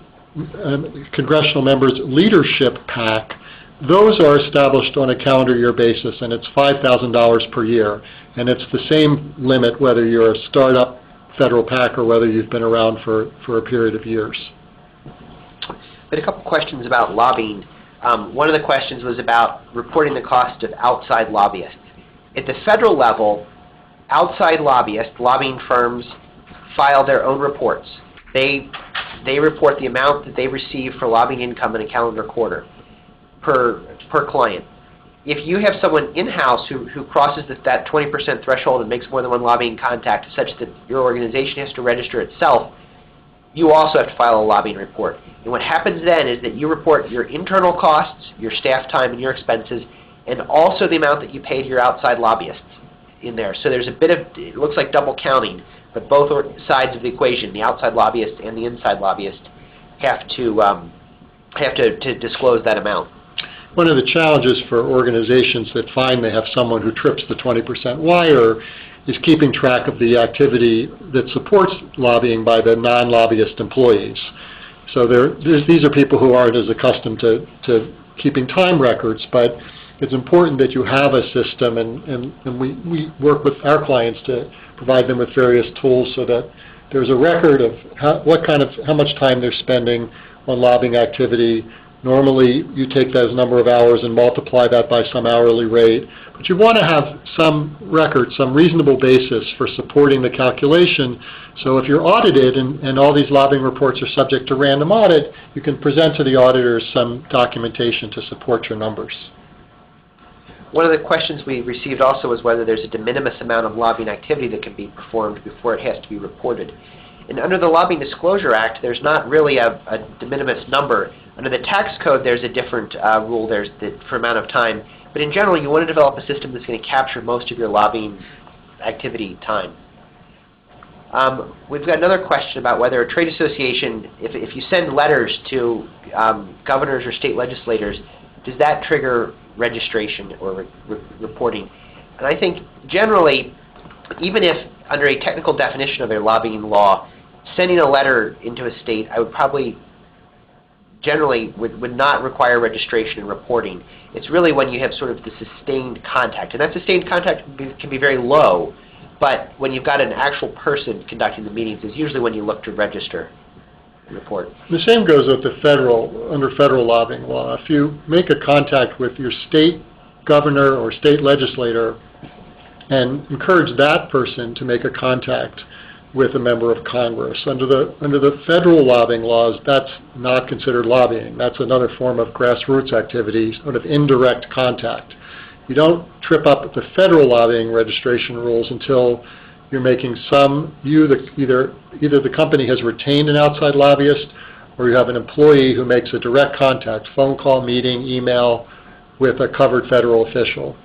congressional member's leadership PAC, those are established on a calendar year basis, and it's $5,000 per year. And it's the same limit whether you're a startup federal PAC or whether you've been around for a period of years. But a couple questions about lobbying. One of the questions was about reporting the cost of outside lobbyists. At the federal level, outside lobbyists, lobbying firms, file their own reports. They report the amount that they receive for lobbying income in a calendar quarter per client. If you have someone in-house who crosses that 20% threshold and makes more than one lobbying contact such that your organization has to register itself, you also have to file a lobbying report. And what happens then is that you report your internal costs, your staff time and your expenses, and also the amount that you pay to your outside lobbyists in there. So there's a bit of, it looks like double counting, but both sides of the equation, the outside lobbyist and the inside lobbyist, have to disclose that amount. One of the challenges for organizations that find they have someone who trips the 20% wire is keeping track of the activity that supports lobbying by the non-lobbyist employees. So these are people who aren't as accustomed to keeping time records, but it's important that you have a system, and we work with our clients to provide them with various tools so that there's a record of how much time they're spending on lobbying activity. Normally, you take those number of hours and multiply that by some hourly rate. But you want to have some record, some reasonable basis for supporting the calculation. So if you're audited and all these lobbying reports are subject to random audit, you can present to the auditors some documentation to support your numbers. One of the questions we received also was whether there's a de minimis amount of lobbying activity that can be performed before it has to be reported. And under the Lobbying Disclosure Act, there's not really a de minimis number. Under the tax code, there's a different rule for amount of time. But in general, you want to develop a system that's going to capture most of your lobbying activity time. We've got another question about whether a trade association, if you send letters to governors or state legislators, does that trigger registration or reporting? And I think generally, even if under a technical definition of a lobbying law, sending a letter into a state, I would probably generally would not require registration and reporting. It's really when you have sort of the sustained contact. And that sustained contact can be very low, but when you've got an actual person conducting the meetings is usually when you look to register. report. The same goes with the under federal lobbying law. If you make a contact with your state governor or state legislator and encourage that person to make a contact with a member of Congress, under the federal lobbying laws, that's not considered lobbying. That's another form of grassroots activity, sort of indirect contact. You don't trip up the federal lobbying registration rules until you're making either the company has retained an outside lobbyist, or you have an employee who makes a direct contact, phone call, meeting, email, with a covered federal official.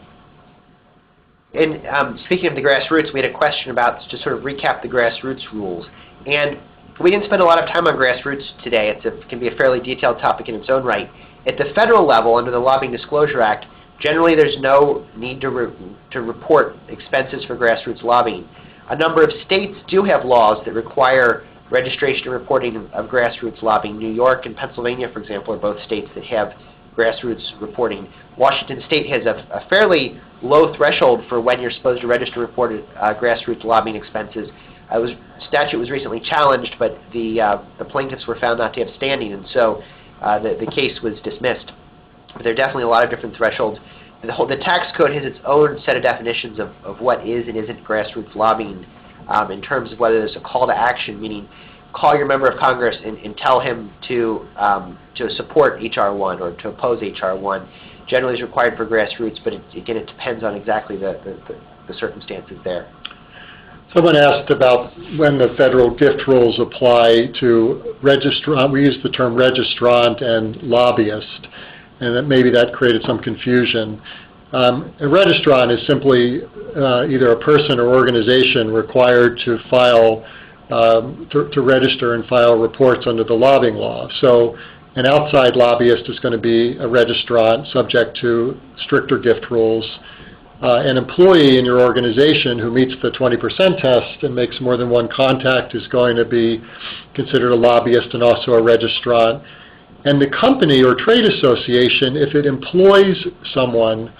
And speaking of the grassroots, we had a question about, to sort of recap the grassroots rules. And we didn't spend a lot of time on grassroots today. It can be a fairly detailed topic in its own right. At the federal level, under the Lobbying Disclosure Act, generally there's no need to report expenses for grassroots lobbying. A number of states do have laws that require registration and reporting of grassroots lobbying. New York and Pennsylvania, for example, are both states that have grassroots reporting. Washington State has a fairly low threshold for when you're supposed to register and report grassroots lobbying expenses. Statute was recently challenged, but the plaintiffs were found not to have standing, and so the case was dismissed. But there are definitely a lot of different thresholds. The tax code has its own set of definitions of what is and isn't grassroots lobbying in terms of whether there's a call to action, meaning call your member of Congress and tell him to support H.R. 1 or to oppose H.R. 1. Generally is required for grassroots, but again, it depends on exactly the circumstances there. Someone asked about when the federal gift rules apply to registrant. We use the term registrant and lobbyist, and that maybe that created some confusion. A registrant is simply either a person or organization required to file, to register and file reports under the lobbying law. So an outside lobbyist is going to be a registrant subject to stricter gift rules. An employee in your organization who meets the 20% test and makes more than one contact is going to be considered a lobbyist and also a registrant. And the company or trade association, if it employs someone,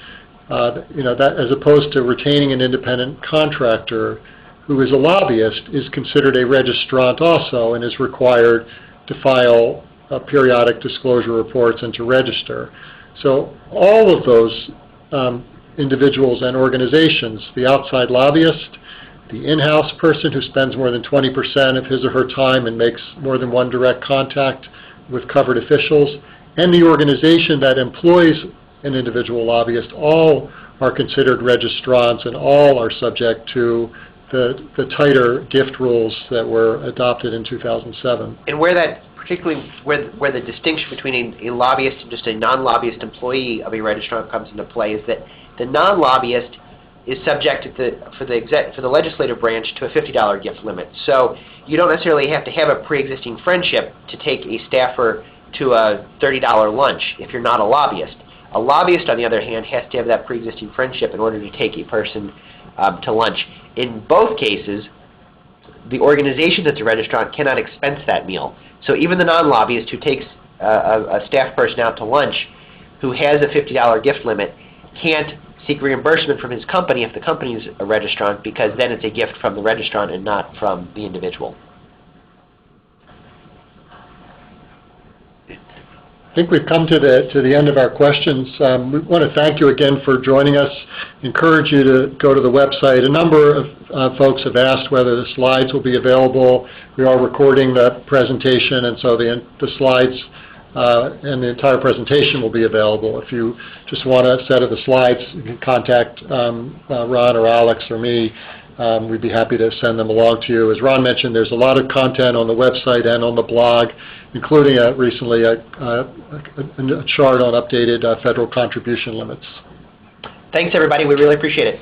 that as opposed to retaining an independent contractor who is a lobbyist, is considered a registrant also and is required to file periodic disclosure reports and to register. So all of those individuals and organizations, the outside lobbyist, the in-house person who spends more than 20% of his or her time and makes more than one direct contact with covered officials, and the organization that employs an individual lobbyist, all are considered registrants and all are subject to the tighter gift rules that were adopted in 2007. And where the distinction between a lobbyist and just a non-lobbyist employee of a registrant comes into play is that the non-lobbyist is subject for the legislative branch to a $50 gift limit. So you don't necessarily have to have a pre-existing friendship to take a staffer to a $30 lunch if you're not a lobbyist. A lobbyist, on the other hand, has to have that pre-existing friendship in order to take a person to lunch. In both cases, the organization that's a registrant cannot expense that meal. So even the non-lobbyist who takes a staff person out to lunch who has a $50 gift limit can't seek reimbursement from his company if the company is a registrant, because then it's a gift from the registrant and not from the individual. I think we've come to the end of our questions. We want to thank you again for joining us. Encourage you to go to the website. A number of folks have asked whether the slides will be available. We are recording the presentation, and so the slides and the entire presentation will be available. If you just want a set of the slides, you can contact Ron or Alex or me. We'd be happy to send them along to you. As Ron mentioned, there's a lot of content on the website and on the blog, including recently a chart on updated federal contribution limits. Thanks, everybody. We really appreciate it.